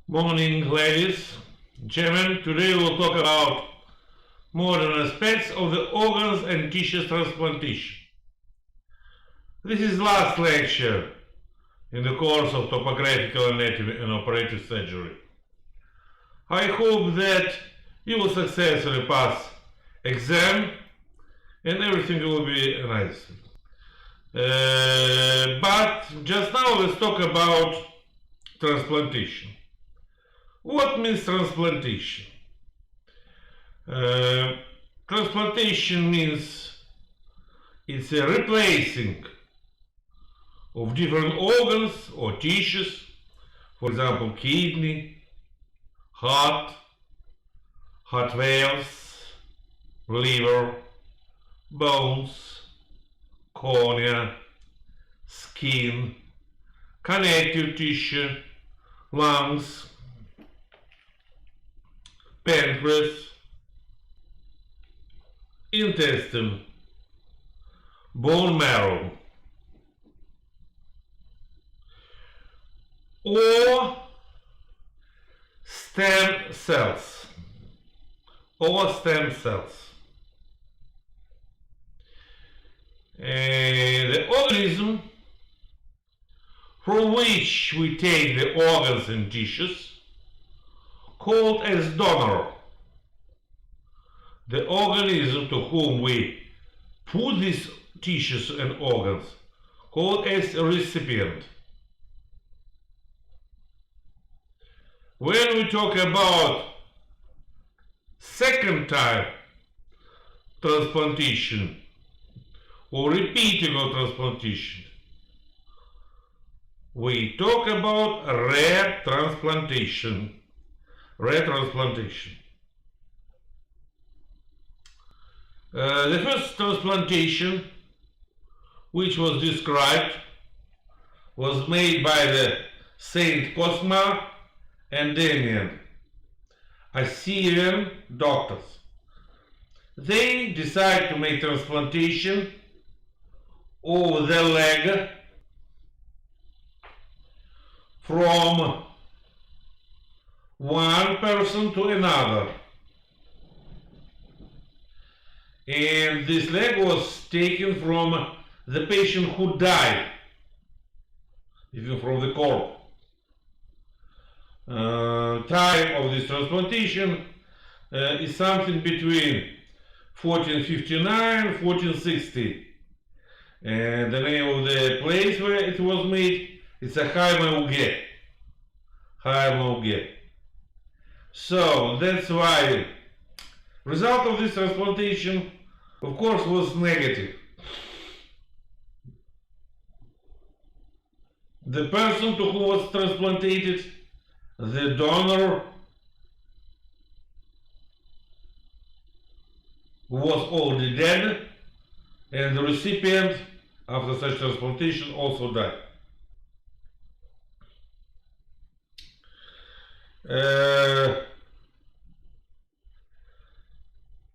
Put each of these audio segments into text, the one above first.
Morning, ladies, gentlemen. Today we'll talk about modern aspects of the organs and tissues transplantation. This is last lecture in the course of topographical anatomy and operative surgery. I hope that you will successfully pass exam and everything will be nice. But just now let's talk about transplantation. What means transplantation? Transplantation means it's a replacing of different organs or tissues, for example, kidney, heart valves, liver, bones, cornea, skin, connective tissue, lungs, pancreas, intestine, bone marrow, or stem cells, the organism from which we take the organs and tissues called as donor. The organism to whom we put these tissues and organs called as a recipient. When we talk about second type transplantation or repeating of transplantation, we talk about rare transplantation. The first transplantation which was described was made by the Saint Cosma and Damian, Assyrian doctors. They decided to make transplantation of the leg from one person to another, and this leg was taken from the patient who died, even from the corpse. Time of this transplantation is something between 1459 and 1460, and the name of the place where it was made is a Haimauge. So that's why result of this transplantation, of course, was negative. The person to whom was transplanted, the donor, was already dead, and the recipient after such transplantation also died.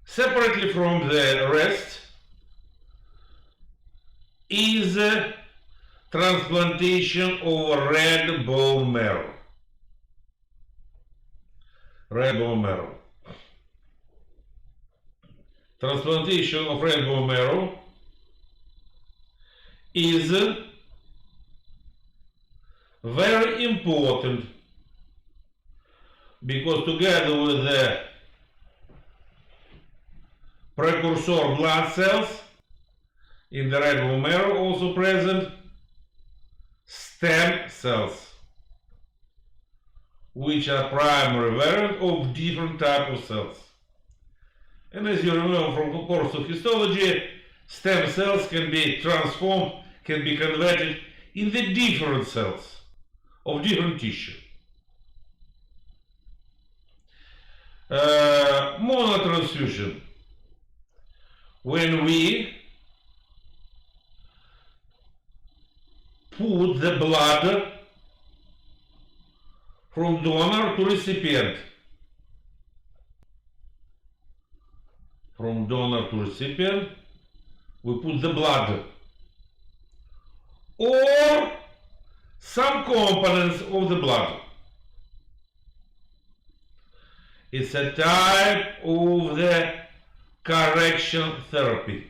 Separately from the rest is transplantation of red bone marrow. Transplantation of red bone marrow is very important because together with the precursor blood cells in the red bone marrow also present stem cells, which are primary variant of different type of cells. And as you remember from the course of histology, stem cells can be transformed, can be converted in the different cells of different tissue. Monotransfusion, when we put the blood from donor to recipient. From donor to recipient, we put the blood. Or some components of the blood. It's a type of the correction therapy.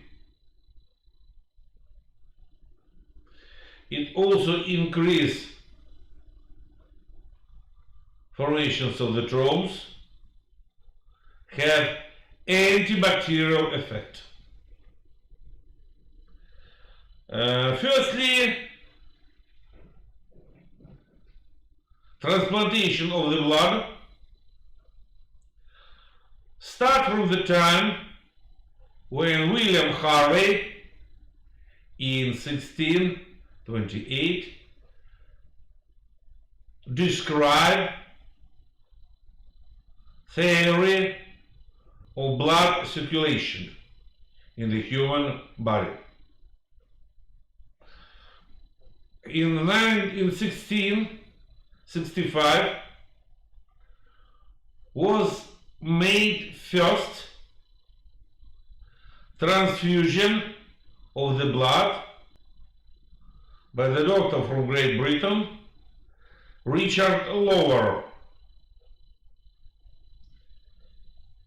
It also increases formations of the trombones, have antibacterial effect. Firstly, transplantation of the blood start from the time when William Harvey in 1628 described theory of blood circulation in the human body. In 1665 was made first transfusion of the blood by the doctor from Great Britain, Richard Lower,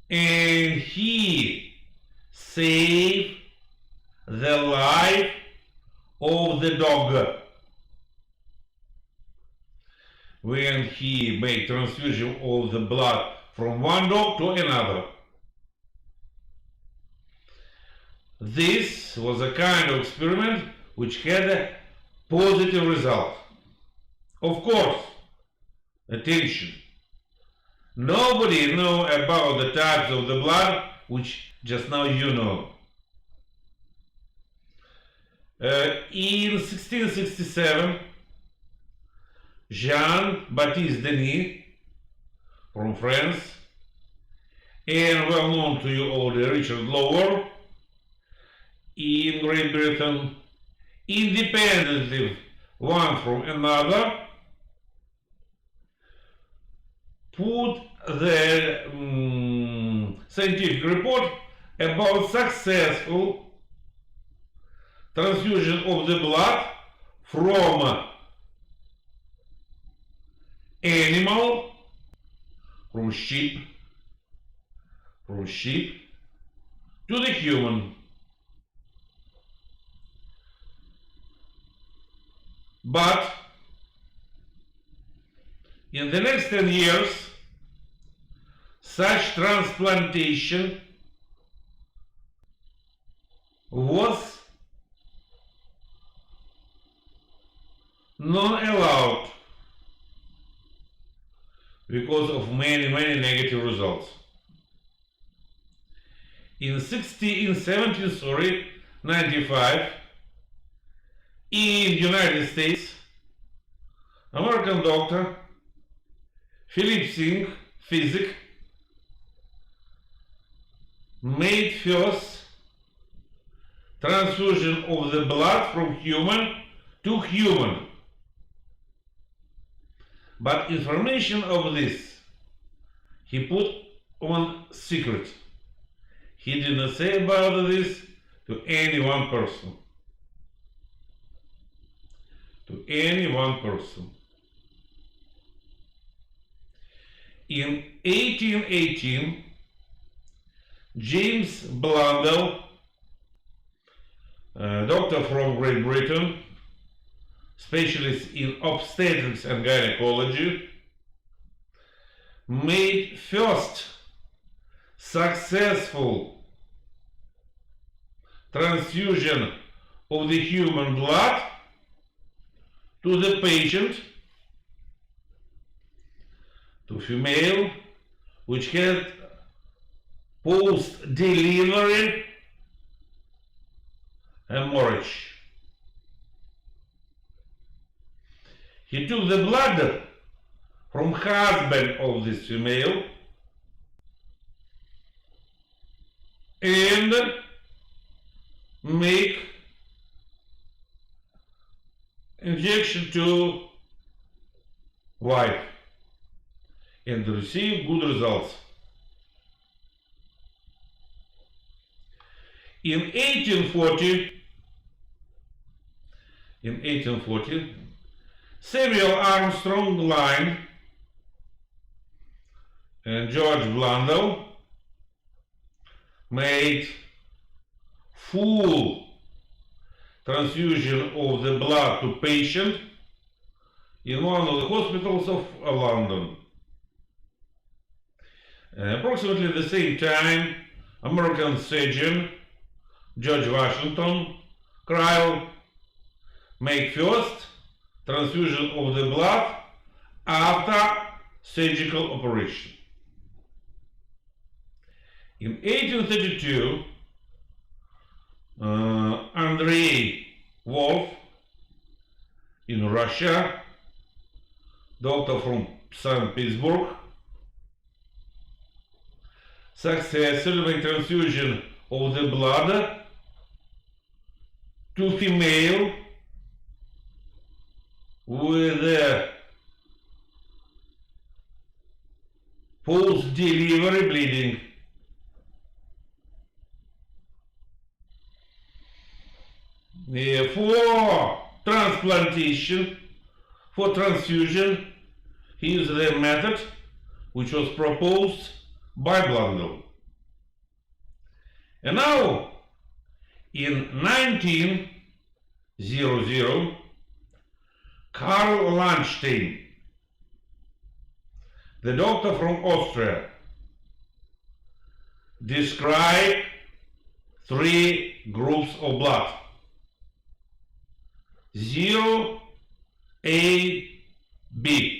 and he saved the life of the dog when he made transfusion of the blood from one dog to another. This was a kind of experiment which had a positive result. Of course, attention, nobody knows about the types of the blood which just now you know. In 1667, Jean-Baptiste Denis from France and well known to you already Richard Lower in Great Britain, independently one from another, put the scientific report about successful transfusion of the blood from animal, from sheep to the human. But in the next 10 years, such transplantation was not allowed because of many negative results. In 1795, in United States, American doctor Philip Singh, physic, made first transfusion of the blood from human to human. But information of this he put on secret. He did not say about this to any one person. To any one person. In 1818, James Blundell, a doctor from Great Britain, specialist in obstetrics and gynecology, made first successful transfusion of the human blood to the patient, to female, which had post-delivery hemorrhage. He took the blood from husband of this female and make injection to wife and receive good results. In 1840, Samuel Armstrong line and George Blundell made full transfusion of the blood to patient in one of the hospitals of London. Approximately at the same time, American surgeon George Washington Cryle made first transfusion of the blood after surgical operation. In 1832, Andrei Wolf in Russia, doctor from St. Petersburg, successfully made transfusion of the blood to female with post-delivery bleeding. For transplantation, for transfusion, he used the method which was proposed by Blundell. And now, in 1900, Karl Landstein, the doctor from Austria, described 3 groups of blood: 0, A, B.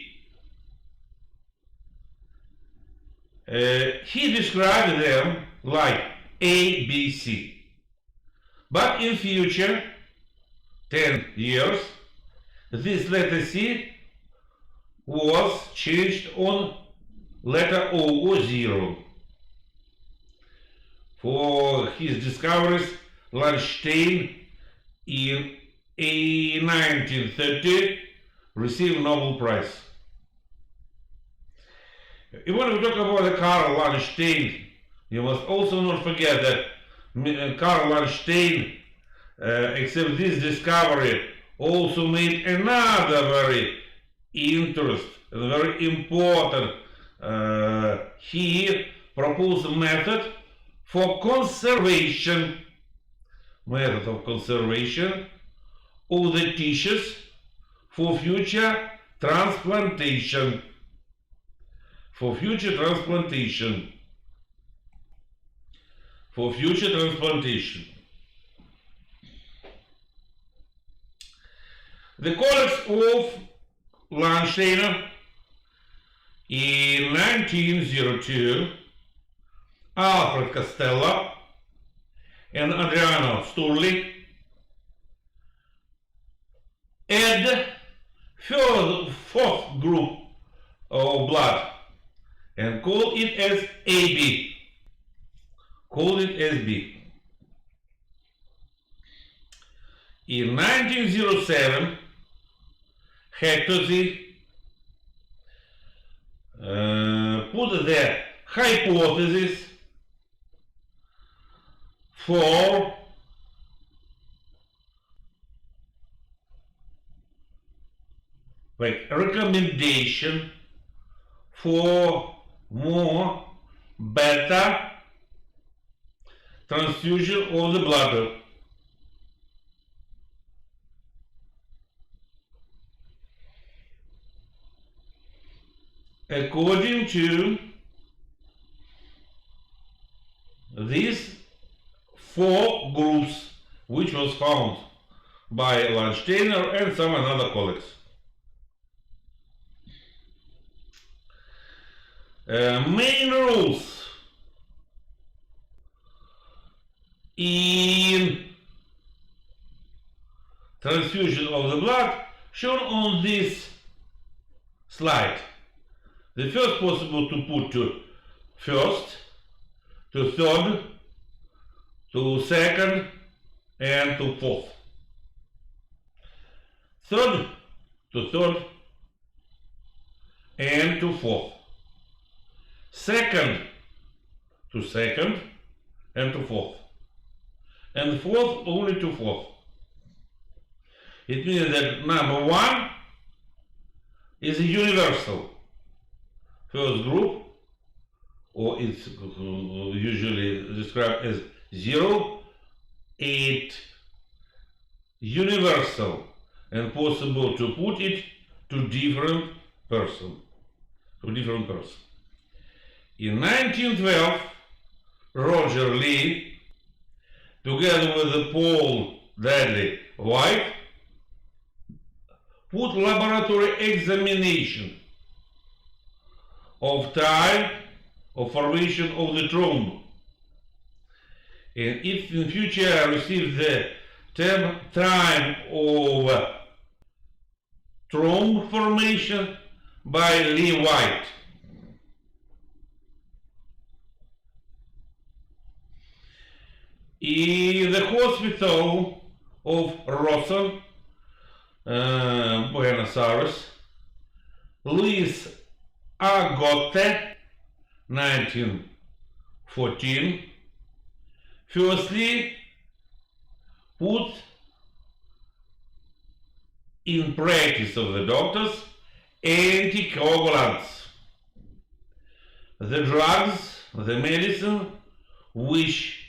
He described them like A, B, C. But in future, 10 years, this letter C was changed on letter O or 0. For his discoveries, Landstein in 1930 received Nobel Prize. When we talk about the Karl Landstein, you must also not forget that Karl Landstein, except this discovery, also made another very interesting and very important. He proposed a method for conservation, of the tissues for future transplantation. The colleagues of Landstein in 1902, Alfred Costello and Adriano Sturli, add fourth group of blood and call it as AB. In 1907, Hector put the hypothesis for recommendation for more better transfusion of the blood. According to these 4 groups, which was found by Landstein and some other colleagues. Main rules in transfusion of the blood shown on this slide. The first possible to put to first, to third, to second, and to fourth. Third, to third, and to fourth. Second, to second, and to fourth. And fourth, only to fourth. It means that number 1 is a universal. First group or it's usually described as 0, it universal and possible to put it to different person. In 1912, Roger Lee, together with Paul Dudley White, put laboratory examination of time of formation of the thromb, and if in future receive the term time of thromb formation by Lee White. In the hospital of Rawson, Buenos Aires, Luis Agote, 1914, firstly put in practice of the doctors anticoagulants, the drugs, the medicine which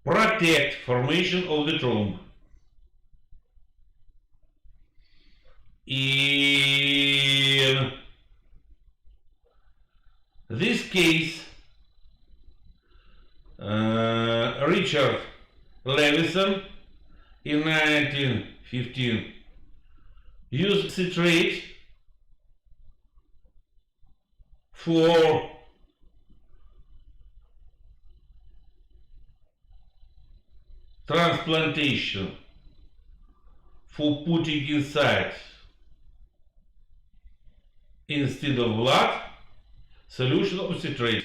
protect formation of the thromb. In this case, Richard Levison in 1915 used citrate for transplantation, for putting inside, instead of blood, solution of citrate.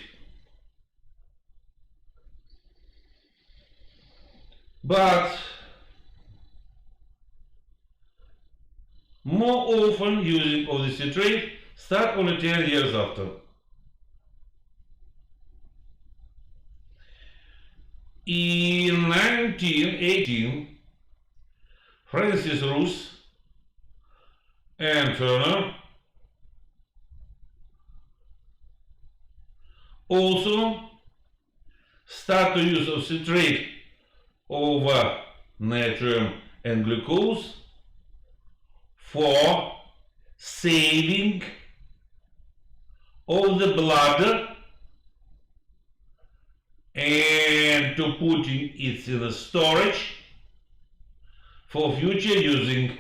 But more often using of the citrate start only 10 years after. In 1918, Francis Roos and Turner also start the use of citrate over natrium and glucose for saving of the blood and to putting it in a storage for future using.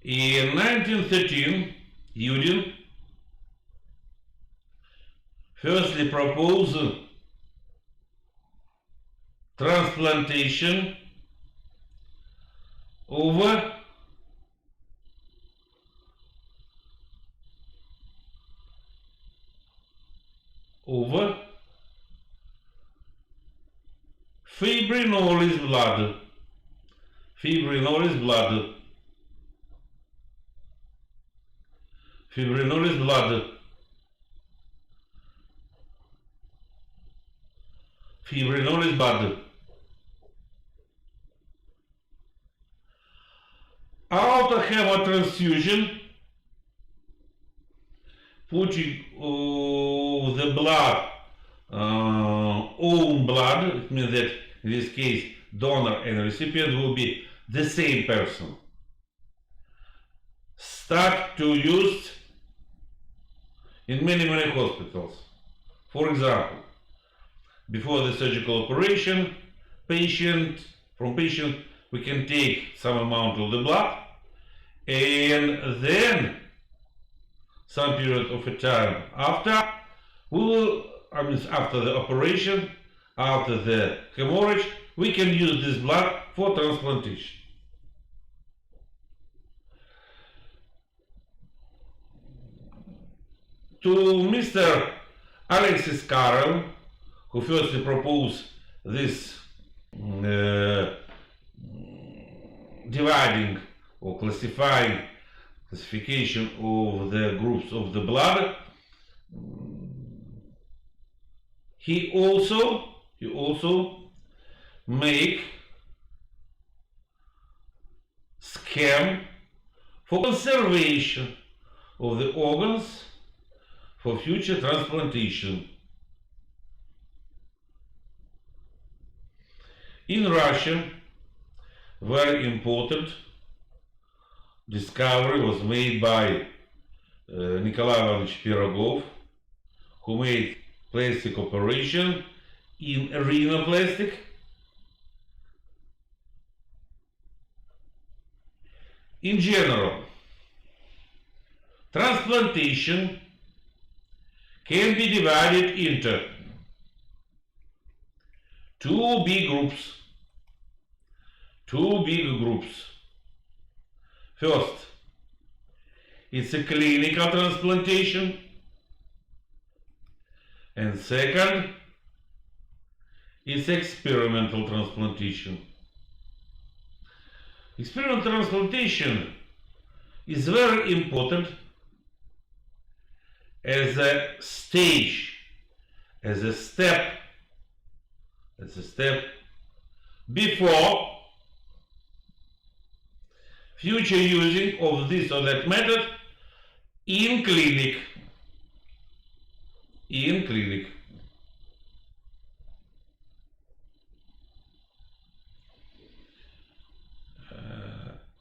In 1913, Udin firstly proposed transplantation over fibrinolysis blood. Fibrinolysis blood. After hemotransfusion, putting the blood, own blood, it means that in this case donor and recipient will be the same person, start to use in many hospitals. For example, before the surgical operation, from patient we can take some amount of the blood, and then some period of a time after, after the operation, after the hemorrhage, we can use this blood for transplantation. To Mr. Alexis Carrel, who firstly proposed this dividing or classification of the groups of the blood, he also make scheme for conservation of the organs for future transplantation. In Russia, very important discovery was made by Nikolai Ivanovich Pirogov, who made plastic operation in rhinoplastic. In general, transplantation can be divided into two big groups. First, it's a clinical transplantation, and second, it's experimental transplantation. Experimental transplantation is very important as a stage, as a step before future using of this or that method in clinic.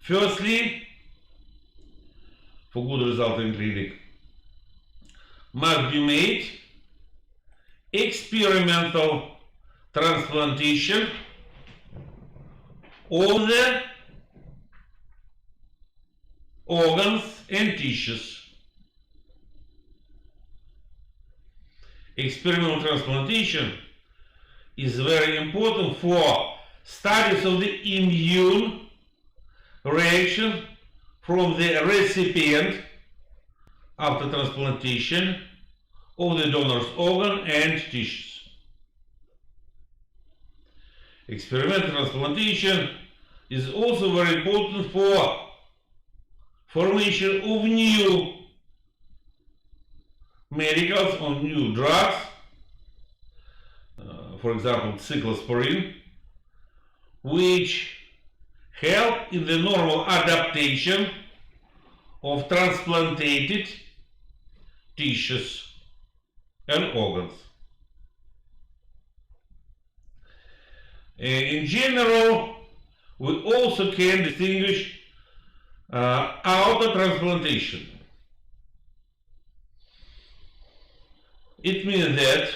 Firstly, for good result in clinic, must be made experimental transplantation of the organs and tissues. Experimental transplantation is very important for studies of the immune reaction from the recipient after transplantation of the donor's organ and tissues. Experimental transplantation is also very important for formation of new medicals or new drugs, for example cyclosporine, which help in the normal adaptation of transplanted tissues and organs. In general, we also can distinguish autotransplantation. It means that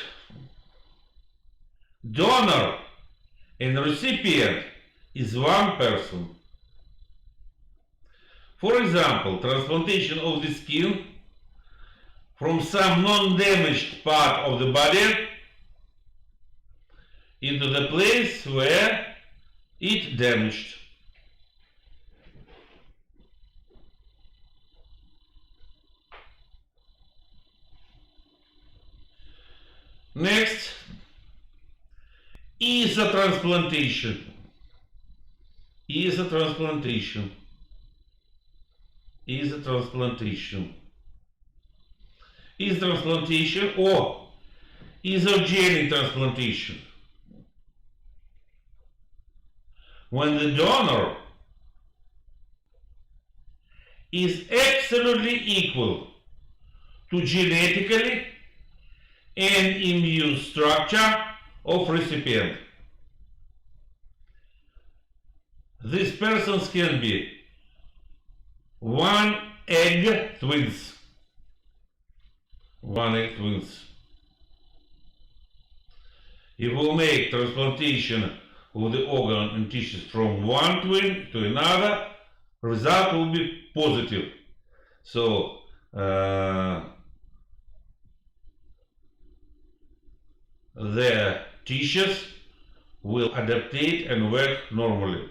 donor and recipient is one person. For example, transplantation of the skin from some non-damaged part of the body into the place where it damaged. Next, isotransplantation. Isotransplantation or isogenic transplantation. When the donor is absolutely equal to genetically and immune structure of recipient. These persons can be one egg twins. If we make transplantation of the organ and tissues from one twin to another, result will be positive. So the tissues will adaptate and work normally.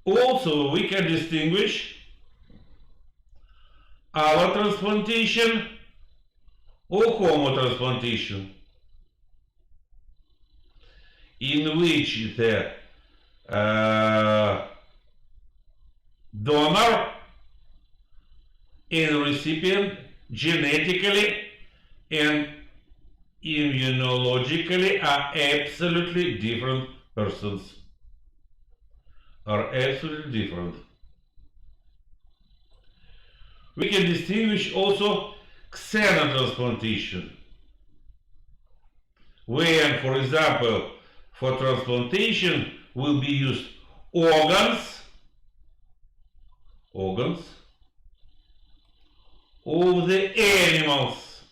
Also, we can distinguish allotransplantation or homotransplantation, in which the donor and recipient genetically and immunologically are absolutely different persons are absolutely different. We can distinguish also xenotransplantation, where, for example, for transplantation will be used organs of the animals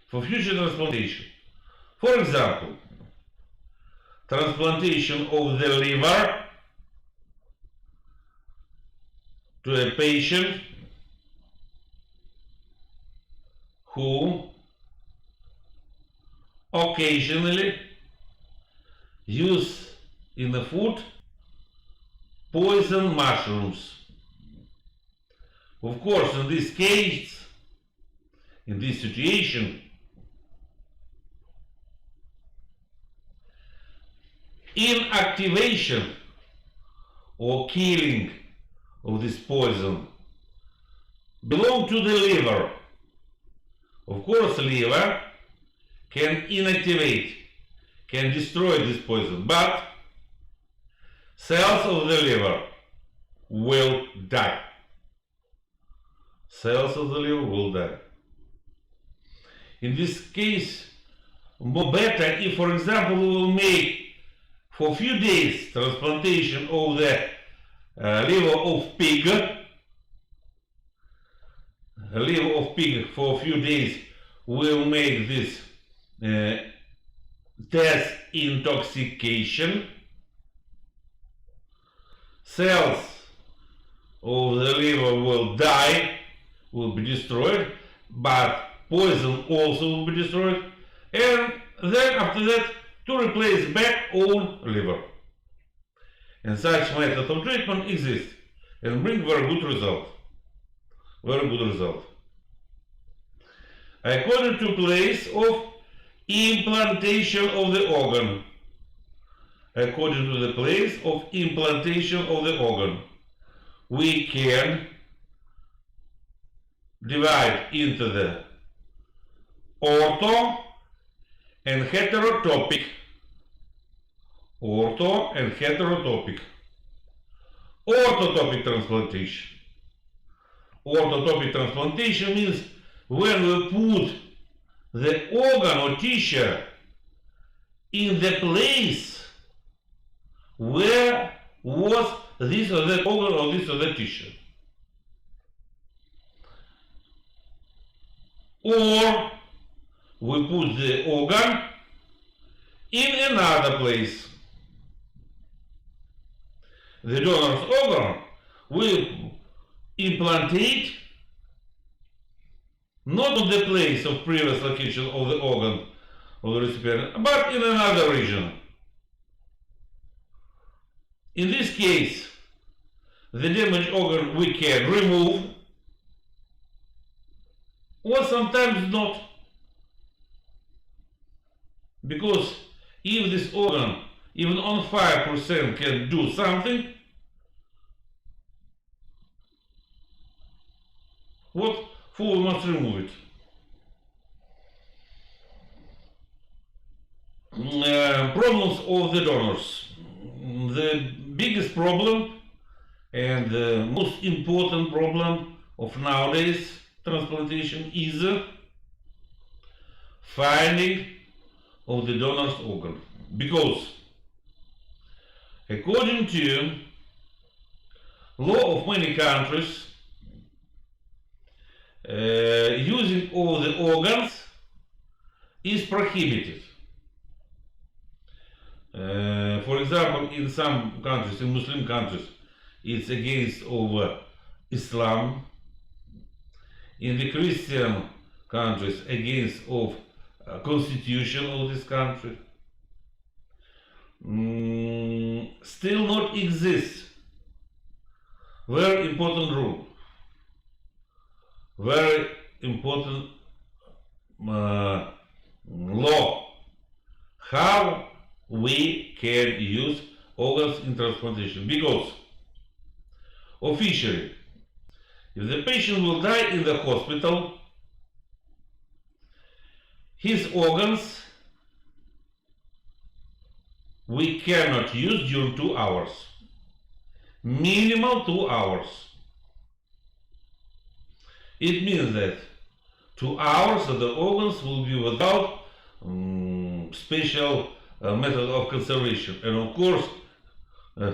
for future transplantation. For example, transplantation of the liver to a patient who occasionally use in the food poison mushrooms. Of course, in this case, in this situation, inactivation or killing of this poison belong to the liver. Of course, liver can inactivate, can destroy this poison, but cells of the liver will die. Cells of the liver will die. In this case, more better if, for example, we will make for a few days transplantation of the liver of pig. Liver of pig for a few days will make this death intoxication. Cells of the liver will die, will be destroyed, but poison also will be destroyed, and then after that to replace back own liver. And such method of treatment exists and bring very good result. Very good result. According to place of implantation of the organ. According to the place of implantation of the organ, we can divide into the ortho and heterotopic. Ortho and heterotopic. Orthotopic transplantation. Orthotopic transplantation means when we put the organ or tissue in the place where was this or that organ or this or that tissue. Or we put the organ in another place. The donor's organ will implantate not on the place of previous location of the organ of the recipient, but in another region. In this case, the damaged organ we can remove, or sometimes not. Because if this organ even on 5% can do something, what for we must remove it. Problems of the donors. The biggest problem and the most important problem of nowadays transplantation is finding of the donor's organ, because according to law of many countries, using all the organs is prohibited. For example, in some countries, in Muslim countries, it's against over Islam. In the Christian countries, against of constitution of this country. Still not exists. Very important rule. Very important law. How we can use organs in transplantation. Because officially, if the patient will die in the hospital, his organs we cannot use during 2 hours. Minimal 2 hours. It means that 2 hours of the organs will be without special method of conservation, and of course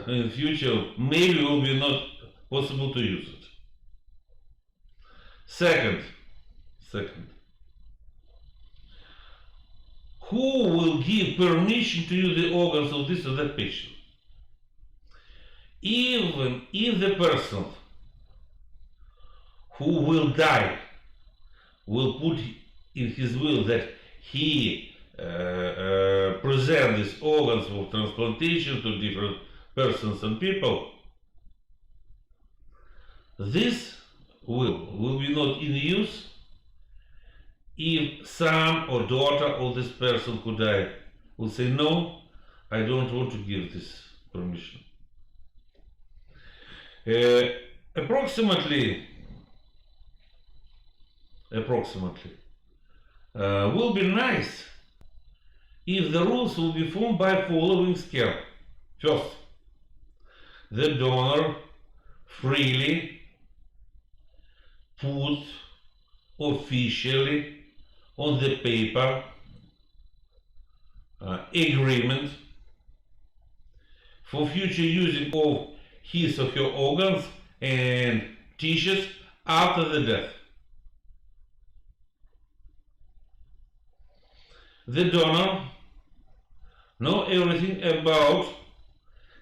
in future maybe will be not possible to use it. Second, who will give permission to use the organs of this or that patient? Even if the person who will die will put in his will that he present these organs for transplantation to different persons and people, this will be not in use if son or daughter of this person who died will say, no, I don't want to give this permission. Approximately will be nice if the rules will be formed by following scale. First, the donor freely put officially on the paper agreement for future using of his or her organs and tissues after the death. The donor know everything about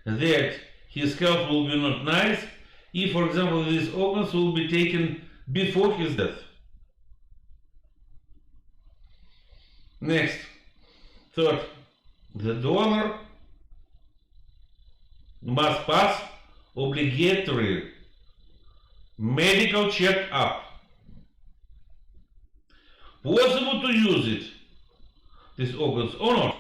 that his health will be not nice if, for example, these organs will be taken before his death. Next, third, the donor must pass obligatory medical check-up. Possible to use it, these organs, or not?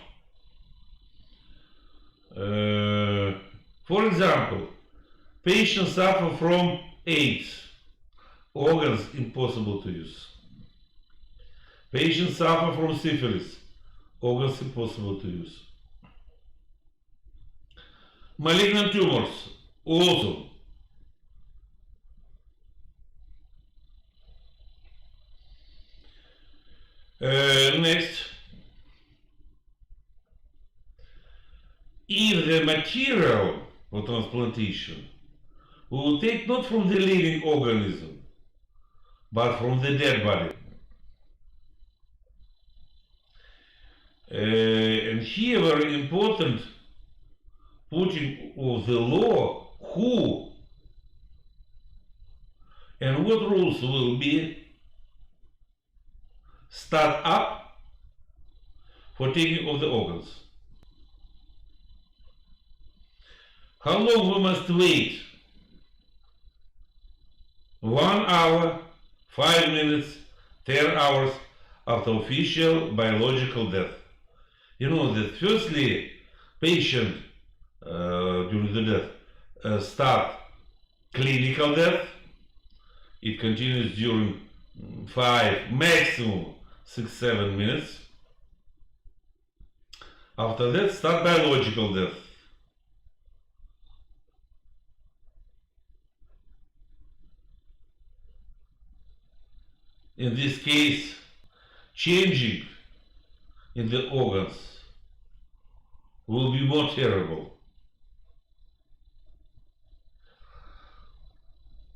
For example, patients suffer from AIDS, organs impossible to use. Patients suffer from syphilis, organs impossible to use. Malignant tumors, also. Next, if the material for transplantation will take not from the living organism, but from the dead body. And here very important putting of the law who and what rules will be start up for taking of the organs. How long we must wait? 1 hour, 5 minutes, 10 hours after official biological death. You know that firstly, patient during the death start clinical death. It continues during 5, maximum 6-7 minutes. After that, start biological death. In this case, changing in the organs will be more terrible.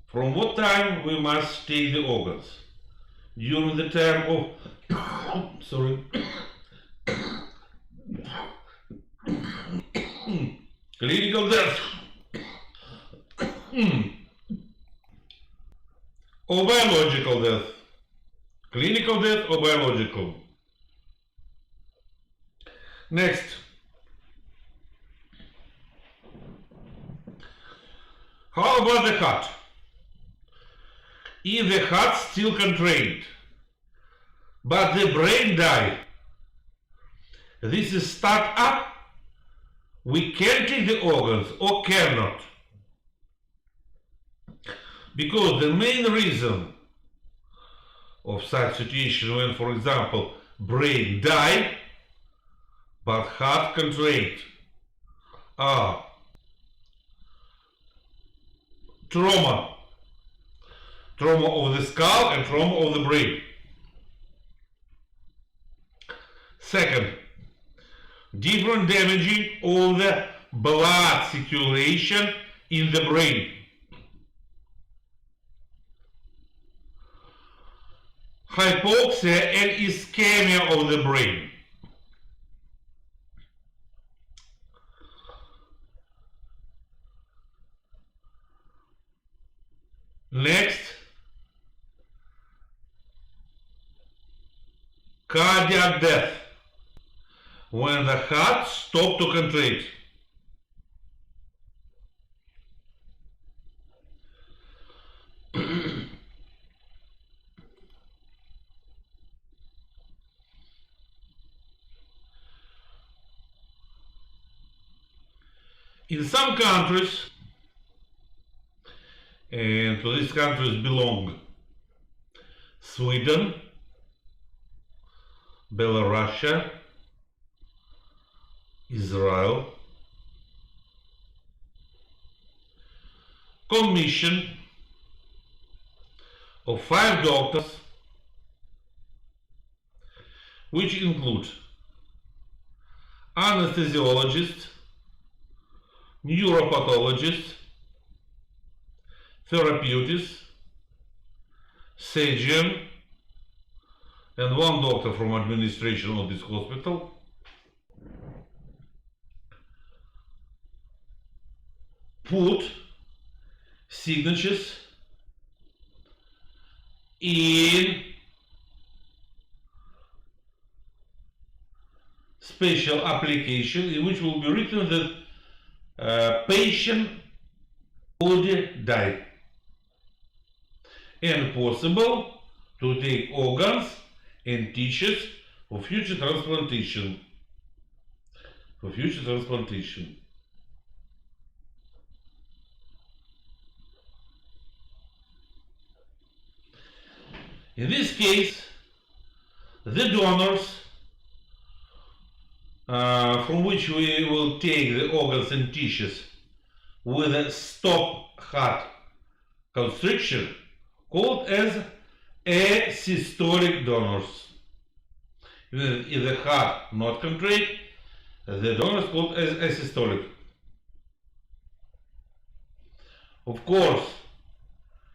From what time we must take the organs? During the time of clinical death or biological death. Clinical death or biological. Next. How about the heart? If the heart still contract, but the brain died, this is start up, we can take the organs or cannot. Because the main reason of such situation when, for example, brain died, but heart contract, are trauma of the skull and trauma of the brain. Second, different damaging of the blood circulation in the brain. Hypoxia and ischemia of the brain. Next, cardiac death, when the heart stops to contract. In some countries, and to these countries belong Sweden, Belarus, Israel, commission of 5 doctors, which include anesthesiologist, neuropathologist, therapeutist, surgeon, and 1 doctor from administration of this hospital, put signatures in special application in which will be written that patient would die and possible to take organs and tissues for future transplantation. In this case, the donors from which we will take the organs and tissues with a stop heart constriction, called as asystolic donors. If the heart not contract, the donor is called as asystolic. Of course,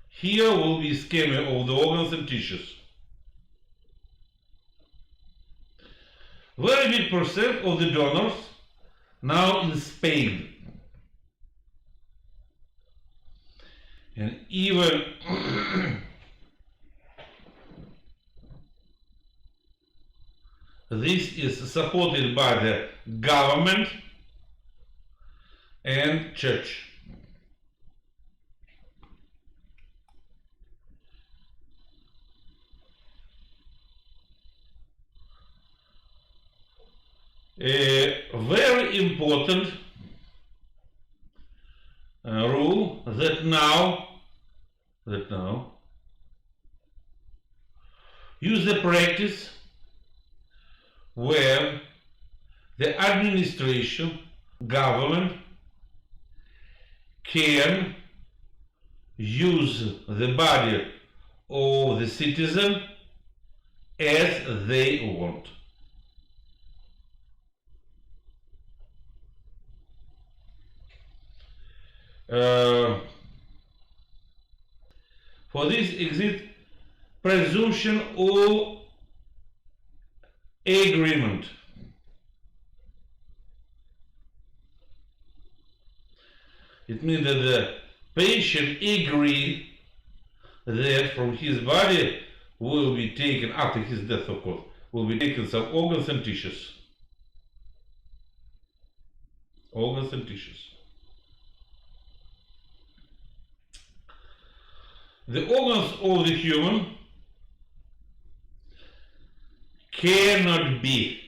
here will be ischemia of the organs and tissues. Very big percent of the donors now in Spain. And even this is supported by the government and church. A very important rule that now use the practice where the administration, government can use the body of the citizen as they want. For this exists presumption of agreement. It means that the patient agreed that from his body will be taken, after his death of course, will be taken some organs and tissues. Organs and tissues. The organs of the human cannot be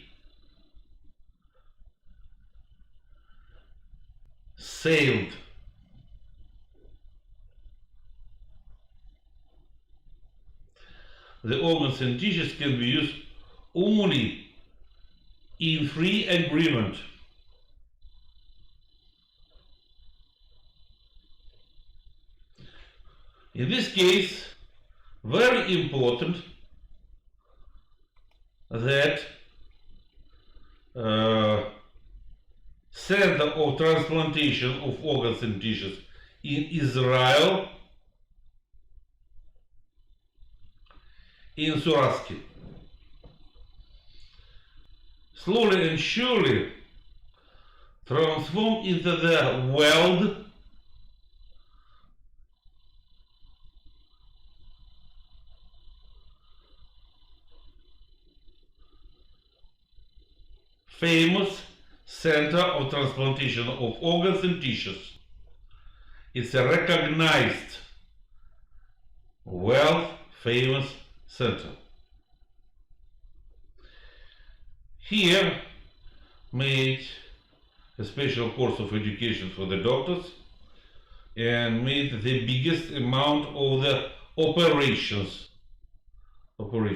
sold. The organs and tissues can be used only in free agreement. In this case, very important that Center of Transplantation of Organs and Tissues in Israel, in Suraski, slowly and surely transformed into the world famous Center of Transplantation of Organs and Tissues. It's a recognized, world famous center. Here made a special course of education for the doctors and made the biggest amount of the operations. For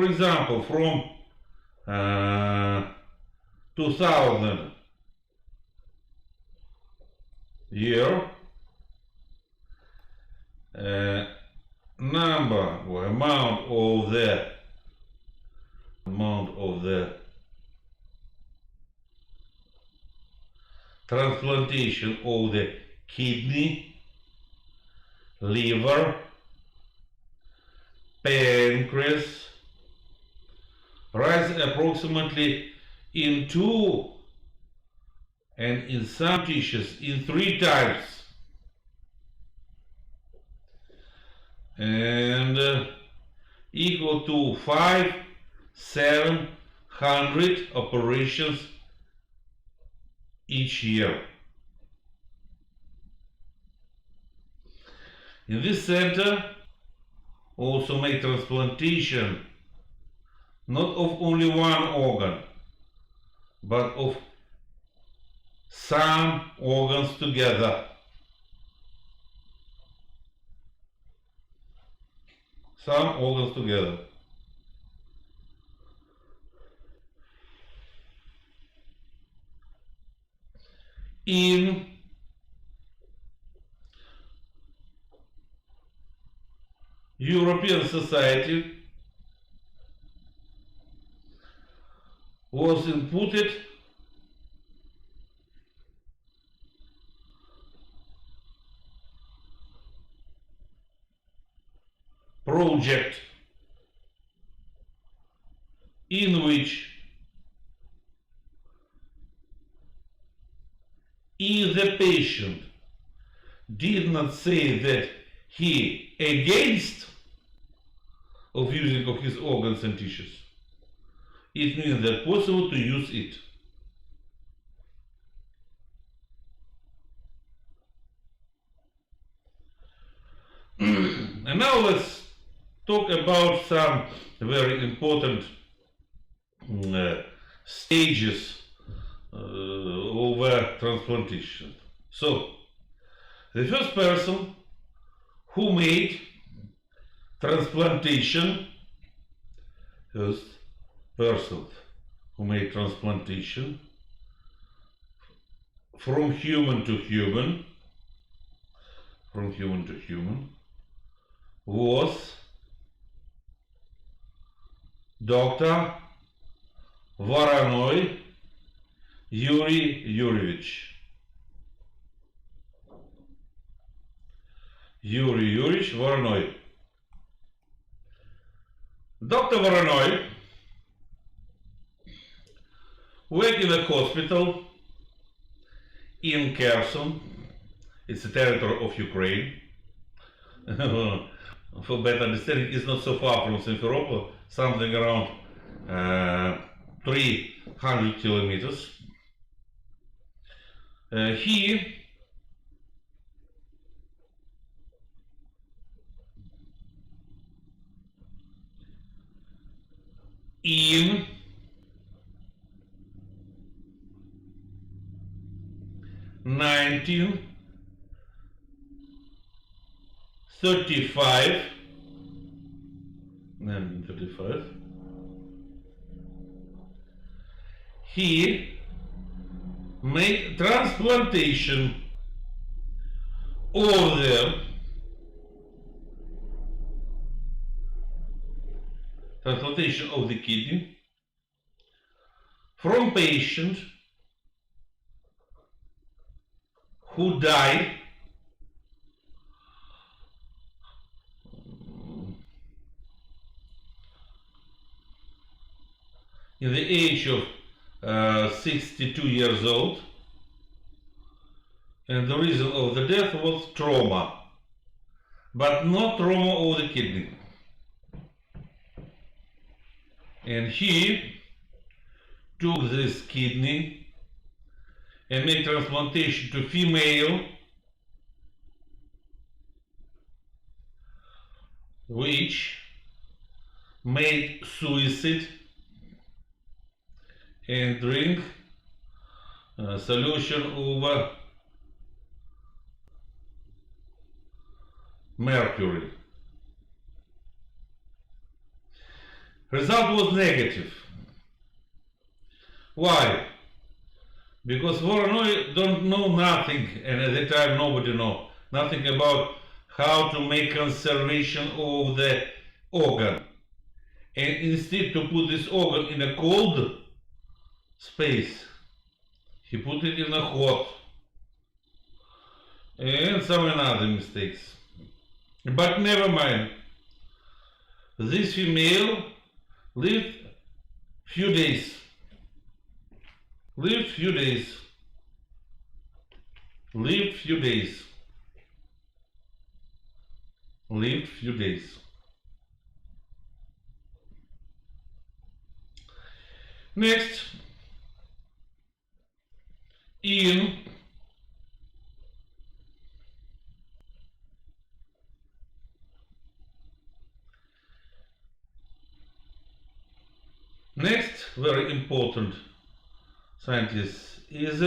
example, from 2000 year, number or amount of the transplantation of the kidney, liver, pancreas rise approximately in 2 and in some tissues in 3 times, and equal to 500-700 operations each year. In this center also make transplantation not of only one organ, but of some organs together. Some organs together. In European society was inputted project in which if the patient did not say that he against of using of his organs and tissues, it means that possible to use it. And now let's talk about some very important stages of transplantation. So, the first person who made transplantation, from human to human, was Dr. Voronoi Yuri Yurievich. Yuri Yurievich Voronoi. Dr. Voronoi worked in a hospital in Kherson. It's a territory of Ukraine. For better understanding, it's not so far from Simferopol, something around 300 kilometers. He in 1935 he made transplantation of the transplantation of the kidney from patient who died in the age of 62 years old, and the reason of the death was trauma, but not trauma of the kidney. And he took this kidney and made transplantation to female which made suicide and drink solution of mercury. Result was negative. Why? Because Voronoi don't know nothing, and at the time nobody know nothing about how to make conservation of the organ. And instead to put this organ in a cold space, he put it in a hot. And some other mistakes. But never mind. This female lived few days. Lived few days. Next, in next very important scientist is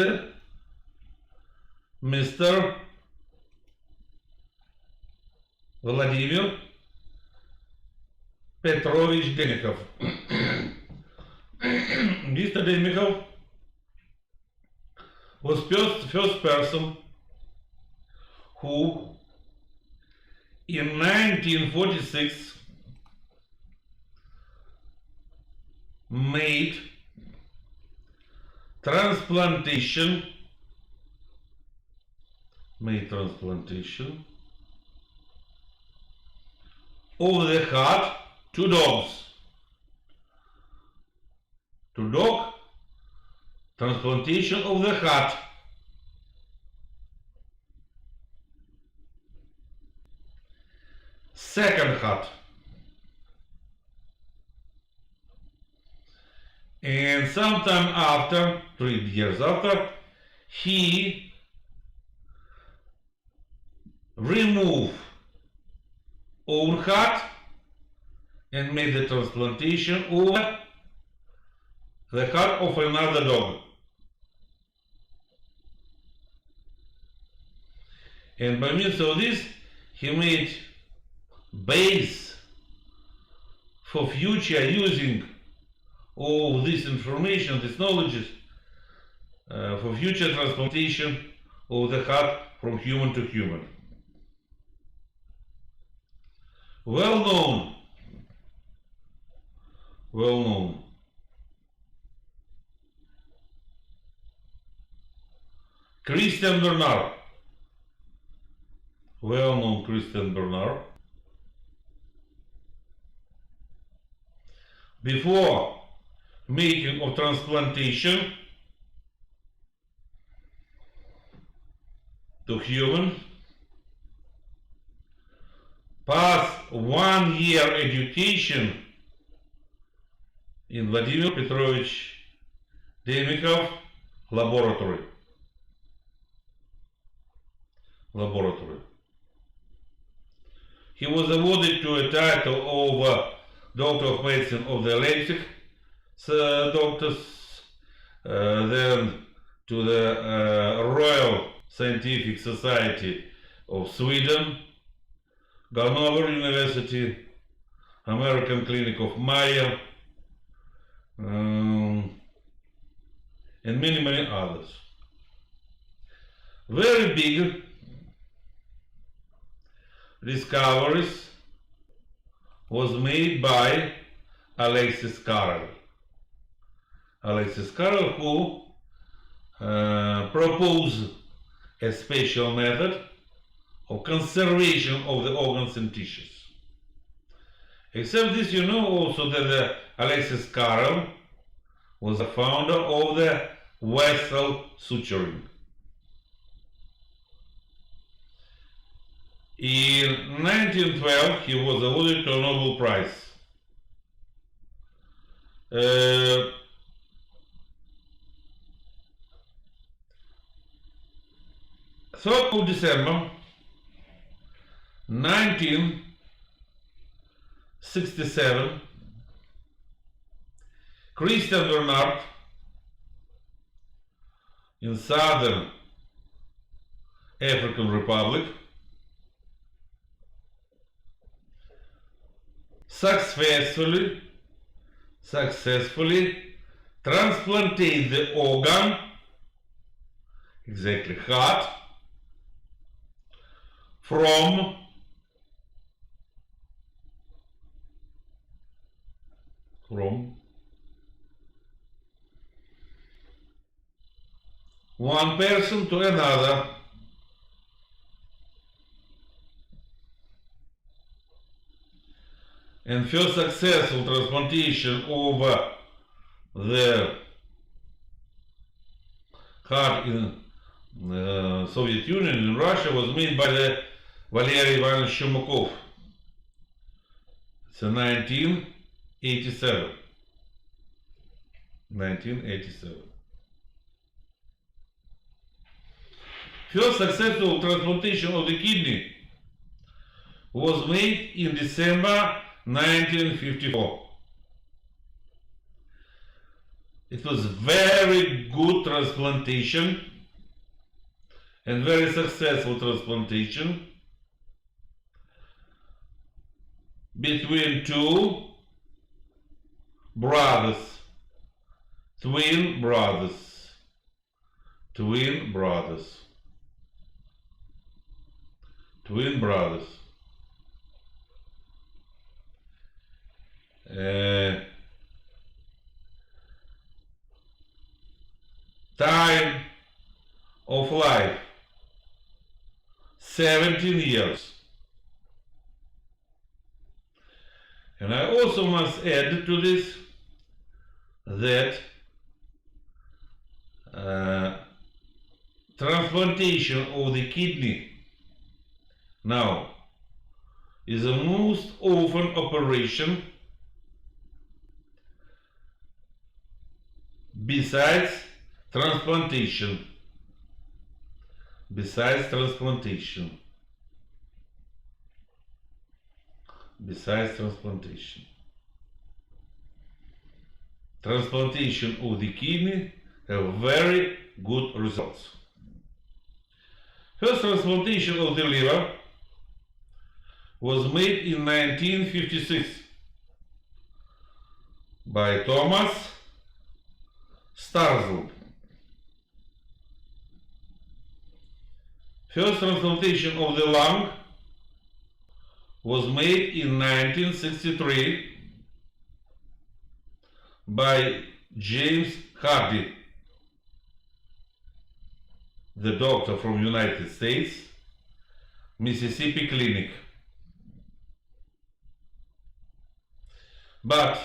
Mr. Vladimir Petrovich Demikhov. Mr. Demikhov was first person who in 1946 made transplantation of the heart to dogs. To dog, transplantation of the heart. Second heart. And sometime after, 3 years after, he removed own heart and made the transplantation of the heart of another dog. And by means of this, he made base for future using all this information, this knowledge, for future transplantation of the heart from human to human. Well known. Christian Bernard. Well known Christian Bernard. Before making of transplantation to human, passed 1 year education in Vladimir Petrovich Demikhov laboratory. He was awarded to a title of Doctor of Medicine of the LEC doctors, then to the Royal Scientific Society of Sweden, Hanover University, American Clinic of Mayo, and many others. Very big discoveries was made by Alexis Carrel. Alexis Carrel, who proposed a special method of conservation of the organs and tissues. Except this, you know also that Alexis Carrel was the founder of the vessel suturing. In 1912, he was awarded a Nobel Prize. 3rd of December 1967, Christian Bernard in Southern African Republic successfully transplanted the organ, exactly heart, from one person to another. And first successful transplantation of the heart in Soviet Union and Russia was made by the Valery Ivanovich Shumakov. It's 1987. First successful transplantation of the kidney was made in December 1954. It was very good transplantation and very successful transplantation between two brothers, twin brothers. Time of life 17 years. And I also must add to this that transplantation of the kidney now is the most often operation besides transplantation. Transplantation of the kidney have very good results. First transplantation of the liver was made in 1956 by Thomas Starzl. First transplantation of the lung was made in 1963 by James Hardy, the doctor from United States, Mississippi Clinic. But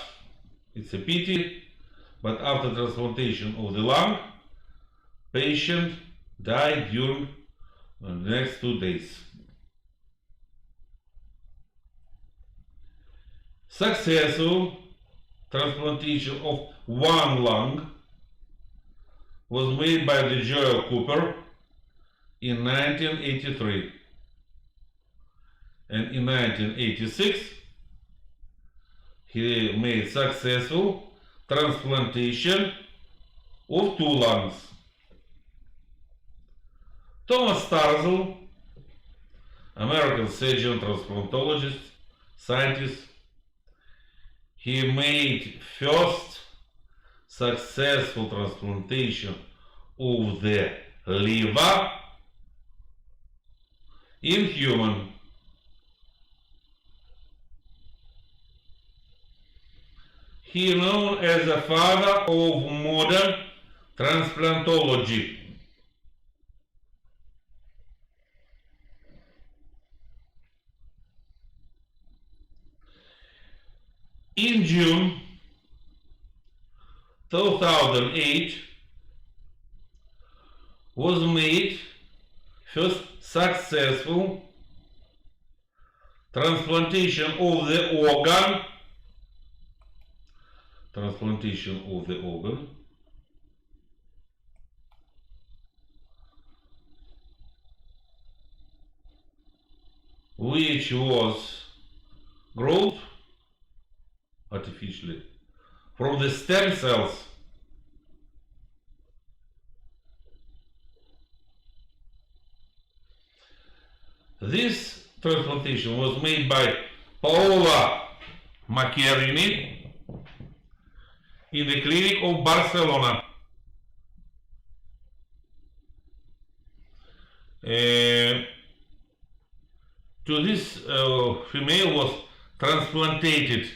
it's a pity, but after transplantation of the lung, patient died during the next 2 days. Successful transplantation of one lung was made by the Joel Cooper in 1983, and in 1986 he made successful transplantation of 2 lungs. Thomas Starzl, American surgeon, transplantologist, scientist, he made first successful transplantation of the liver in human He is known as the father of modern transplantology. In June 2008 was made first successful transplantation of the organ which was growth artificially from the stem cells. This transplantation was made by Paola Macchiarini in the clinic of Barcelona. To this female was transplanted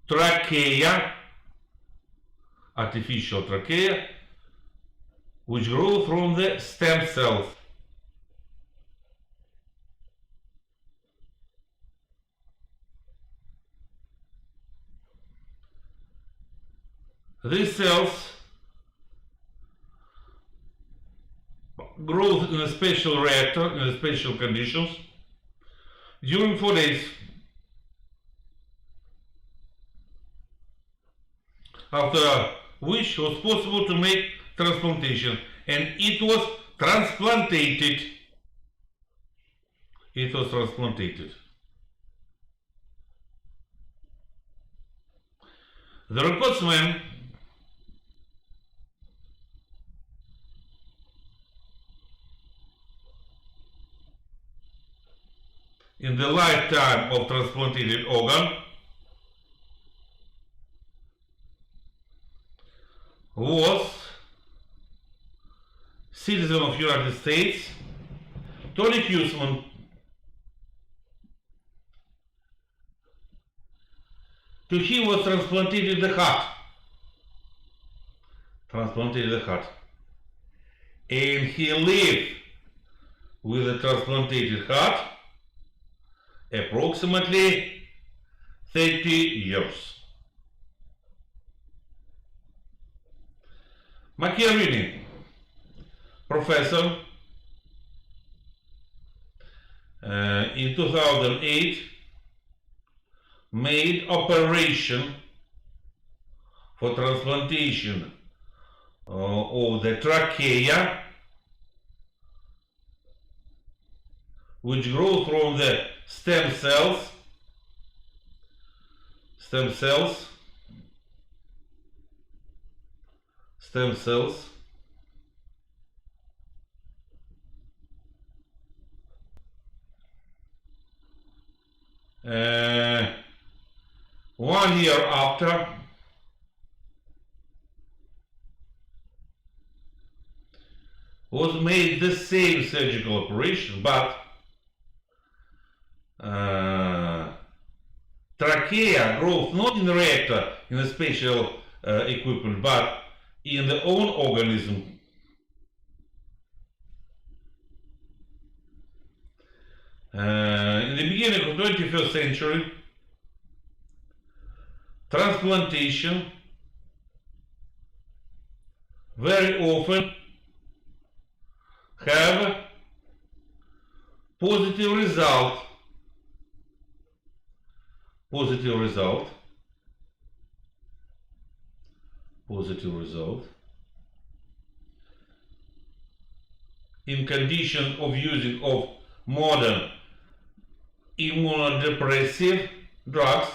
trachea, artificial trachea, which grew from the stem cells. These cells grow in a special reactor, in special conditions, during 4 days. After which was possible to make transplantation, and it was transplanted. The recordsman in the lifetime of transplanted organ was citizen of United States Tony Huseman. To him was transplanted the heart. And he lived with the transplanted heart approximately 30 years. Macchiarini, professor, in 2008 made operation for transplantation of the trachea, which grew from the stem cells, one year after was made the same surgical operation, but trachea growth not in the reactor, in a special equipment, but in the own organism. In the beginning of the 21st century, transplantation very often have positive result in condition of using of modern immunodepressive drugs,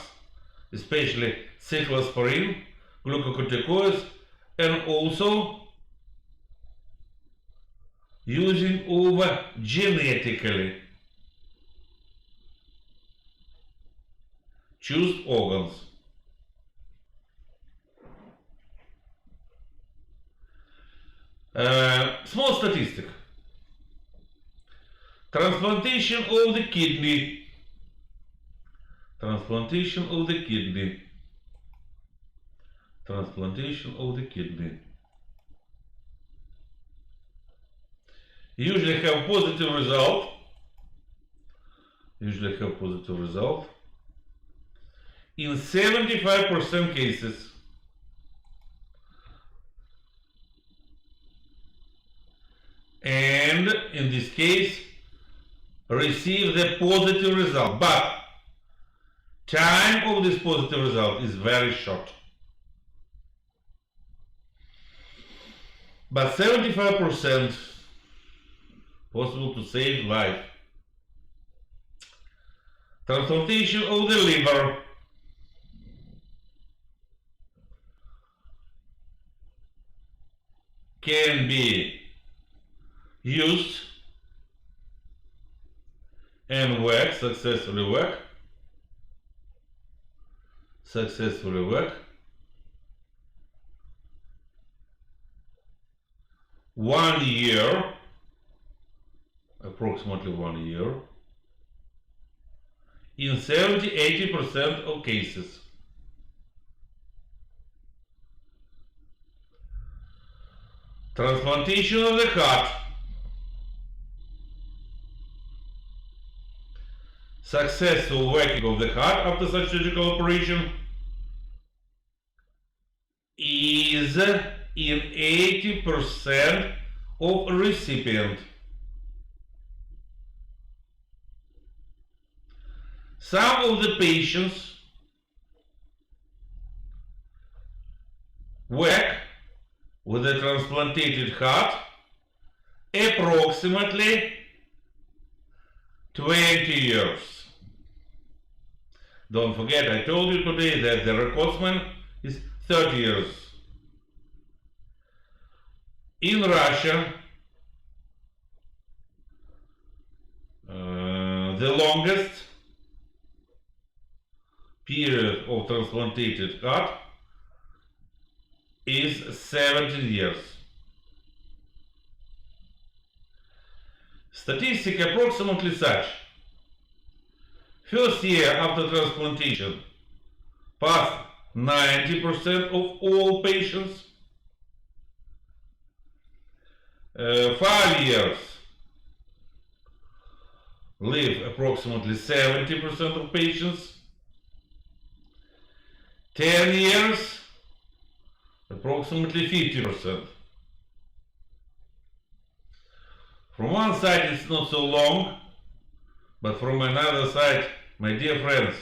especially cephalosporin, glucocorticoids, and also using over genetically choose organs. Small statistic. Transplantation of the kidney, Transplantation of the kidney. Transplantation of the kidney. Usually have positive result. In 75% cases. And in this case, receive the positive result. But time of this positive result is very short. But 75% possible to save life. Transplantation of the liver. Can be used and successfully work 1 year, approximately 1 year, in 70-80% of cases. Transplantation of the heart. Successful working of the heart after such surgical operation is in 80% of recipient. Some of the patients work with a transplanted heart approximately 20 years. Don't forget, I told you today that the recordsman is 30 years. In Russia, the longest period of transplanted heart is 17 years. Statistic approximately such: first year after transplantation, past 90% of all patients. 5 years, live approximately 70% of patients. 10 years, approximately 50%. From one side it's not so long, but from another side, my dear friends,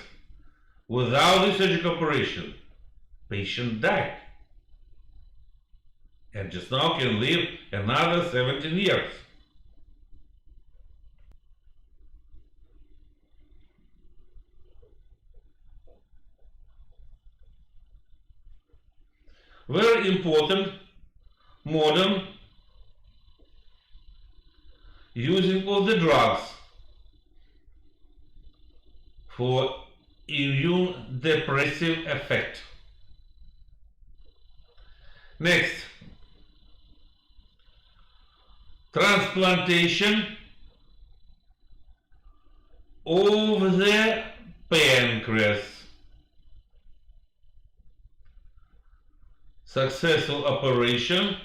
without the surgical operation, patient died. And just now can live another 17 years. Very important modern using of the drugs for immune depressive effect. Next, transplantation of the pancreas. Successful operation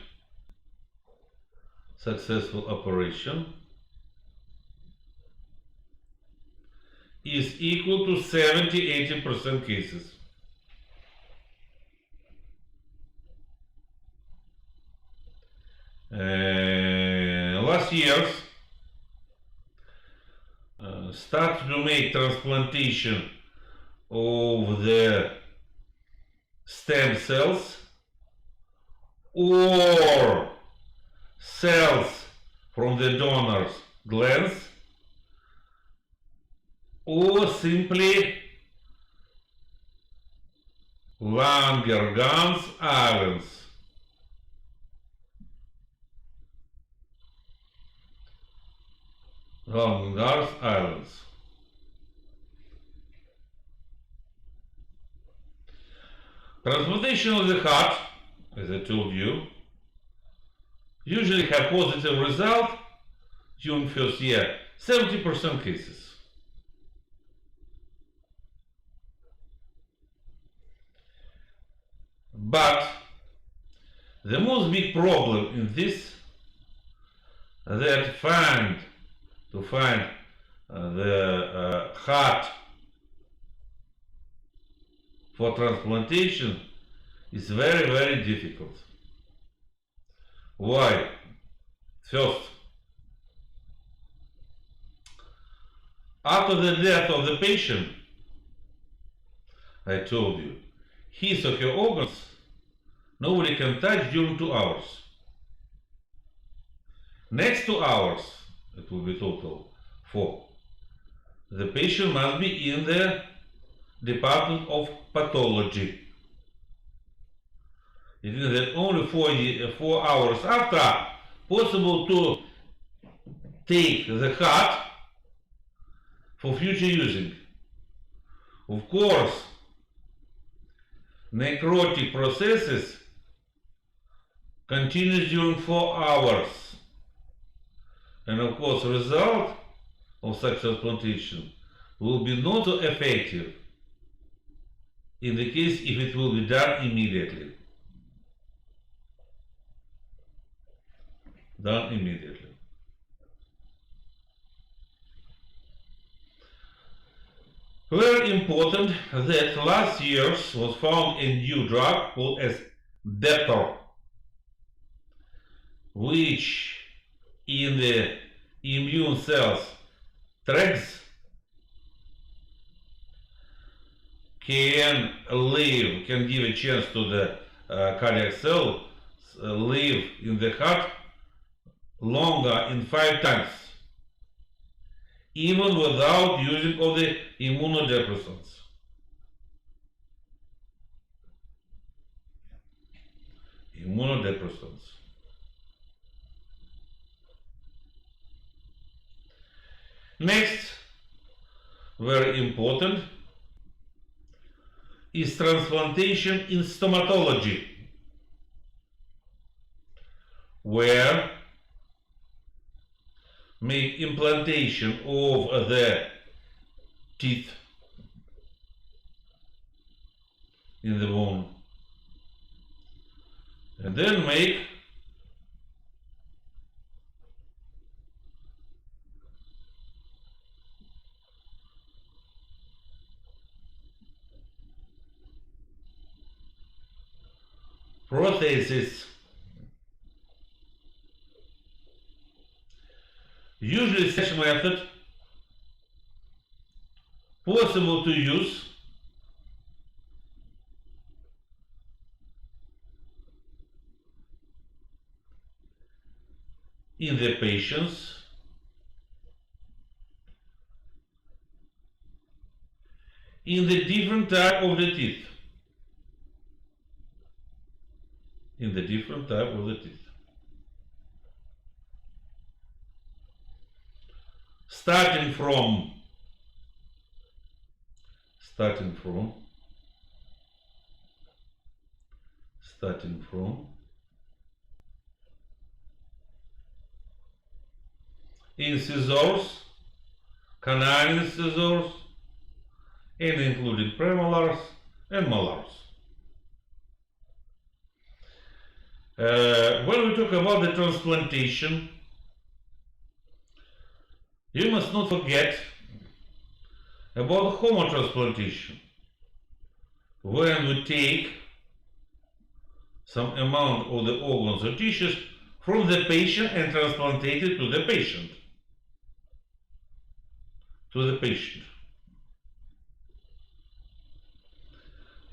is equal to 70-80% cases. Last years started to make transplantation of the stem cells or cells from the donor's glands, or simply Langerhans Islands. Langerhans Islands. Transplantation of the heart, as I told you, usually have positive result during first year, 70% cases. But the most big problem in this that to find the heart for transplantation is very, very difficult. Why? First, after the death of the patient, I told you, his or her organs nobody can touch during 2 hours. Next 2 hours, it will be total 4. The patient must be in the department of pathology. It means that only 4 hours after possible to take the heart for future using. Of course, necrotic processes continue during 4 hours, and of course result of such transplantation will be not so effective in the case if it will be done immediately. Very important that last year was found a new drug called as debtor, which in the immune cells tracks can give a chance to the cardiac cell live in the heart longer in 5 times, even without using of the immunodepressants. Next, very important, is transplantation in stomatology, where make implantation of the teeth in the bone, and then make prosthesis. Usually such method possible to use in the patients in the different type of the teeth. Starting from incisors, canine incisors, and including premolars and molars. When we talk about the transplantation, you must not forget about homotransplantation, when we take some amount of the organs or tissues from the patient and transplantate it to the patient.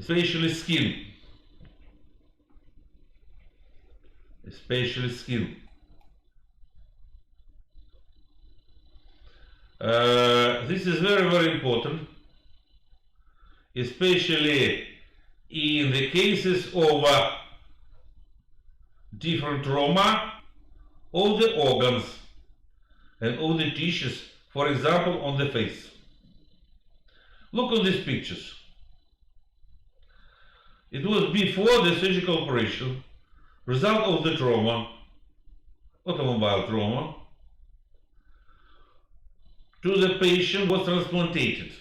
Especially skin. This is very, very important, especially in the cases of different trauma of the organs and all the tissues, for example, on the face. Look on these pictures. It was before the surgical operation, result of the trauma, automobile trauma, to the patient was transplanted.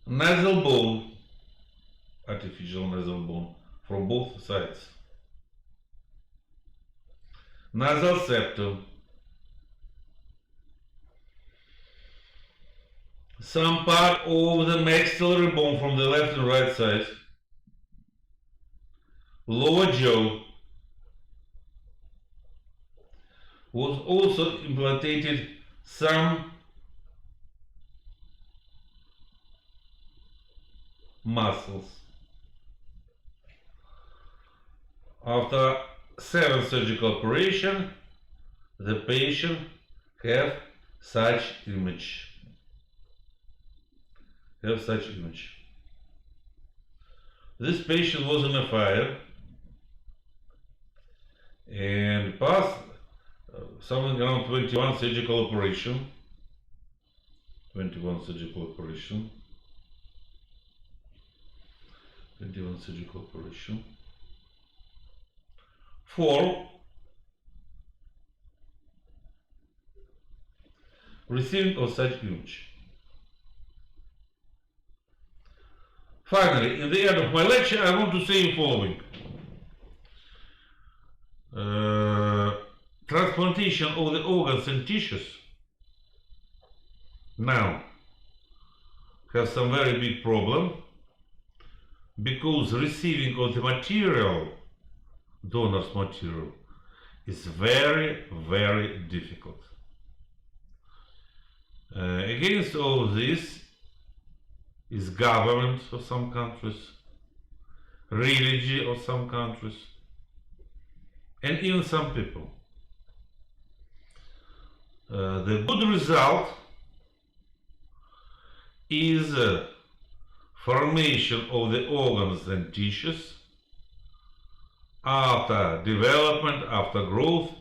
nasal bone, artificial nasal bone from both sides, nasal septum, some part of the maxillary bone from the left and right side, lower jaw, was also implanted some muscles. After 7 surgical operation, the patient have such image. This patient was in a fire and passed something around 21 surgical operation. 21 surgical operation. For receiving of such image. Finally, in the end of my lecture, I want to say the following. Transplantation of the organs and tissues now has some very big problem, because receiving of the material, donor's material, is very, very difficult. Against all this is government of some countries, religion of some countries, and even some people. The good result is formation of the organs and tissues after development, after growth,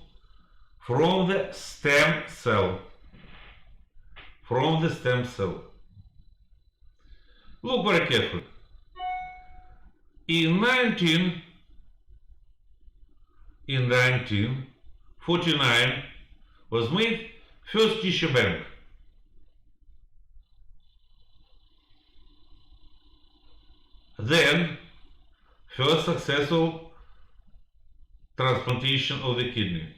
from the stem cell. Look very carefully. In 1949 was made first tissue bank. Then first successful transplantation of the kidney.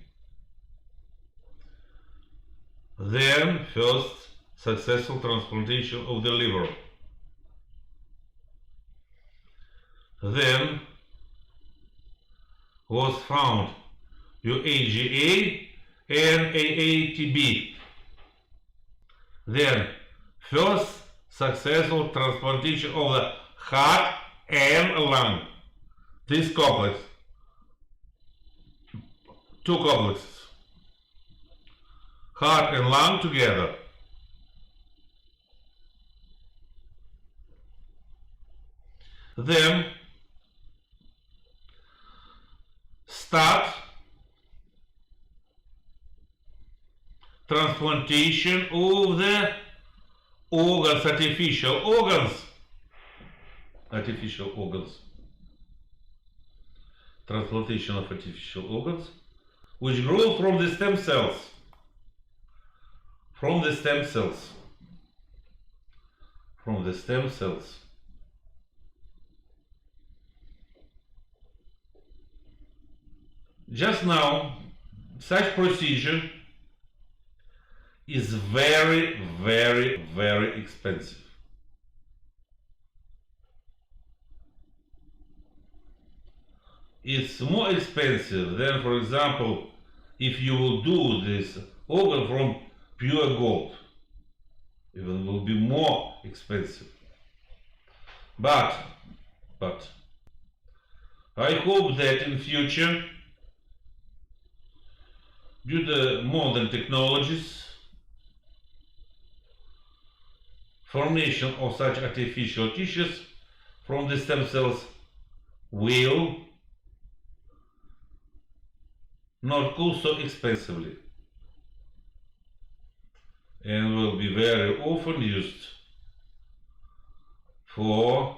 Then first successful transplantation of the liver. Then was found UAGA and AATB. Then first successful transplantation of the heart and lung. This complex, 2 complexes, heart and lung together. Then start transplantation of the organs, artificial organs. Transplantation of artificial organs, which grow from the stem cells. Just now, such procedure is very, very, very expensive. It's more expensive than, for example, if you will do this organ from pure gold. Even will be more expensive. But I hope that in future, due to modern technologies, formation of such artificial tissues from the stem cells will not cost so expensively and will be very often used for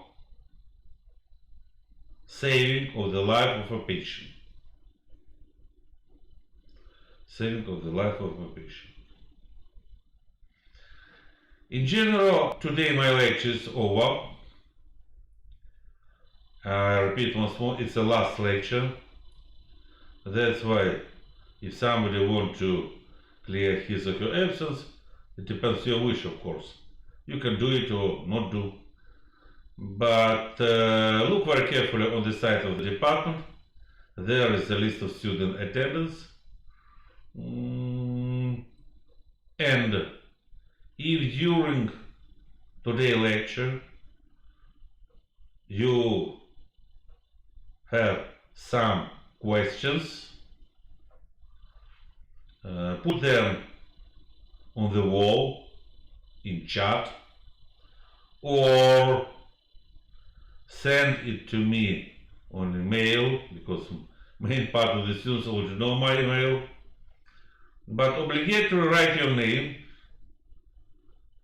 saving of the life of a patient. In general, today my lecture is over. I repeat once more, it's the last lecture. That's why if somebody wants to clear his or her absence, it depends on your wish, of course. You can do it or not do. But look very carefully on the side of the department. There is a list of student attendance. And if during today's lecture you have some questions, put them on the wall in chat or send it to me on email, because main part of the students already know my email. But obligatory write your name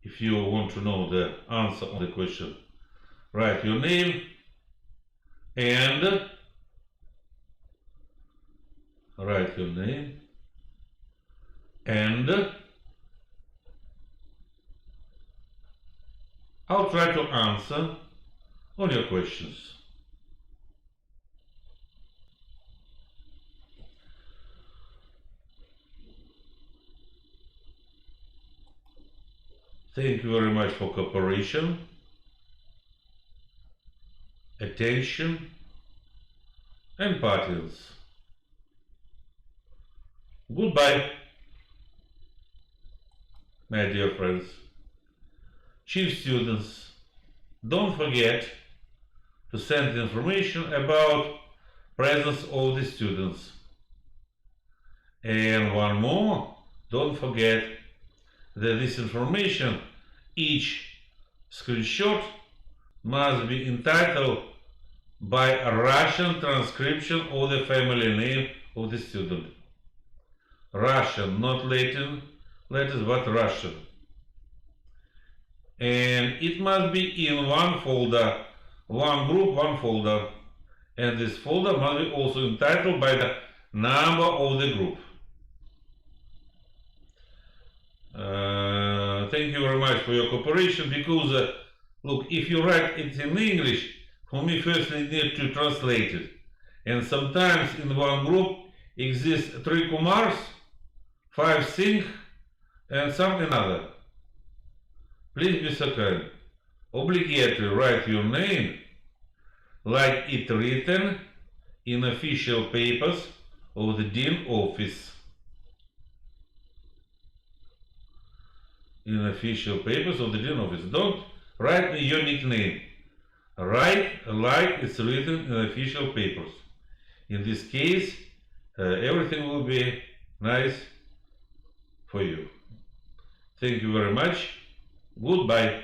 if you want to know the answer on the question. Write your name and I'll try to answer all your questions. Thank you very much for cooperation, attention, and patience. Goodbye, my dear friends. Chief students, don't forget to send information about presence of the students. And one more, don't forget that this information, each screenshot, must be entitled by a Russian transcription of the family name of the student. Russian, not Latin letters, but Russian. And it must be in one folder, one group, one folder. And this folder must be also entitled by the number of the group. Thank you very much for your cooperation, because look, if you write it in English, for me first I need to translate it. And sometimes in one group exists 3 Kumars, 5 Singh, and some another. Please be so kind. Obligatory write your name like it written in official papers of the Dean office. In official papers of the Dean office. Don't write your nickname. Write like it's written in official papers. In this case, everything will be nice for you. Thank you very much. Goodbye.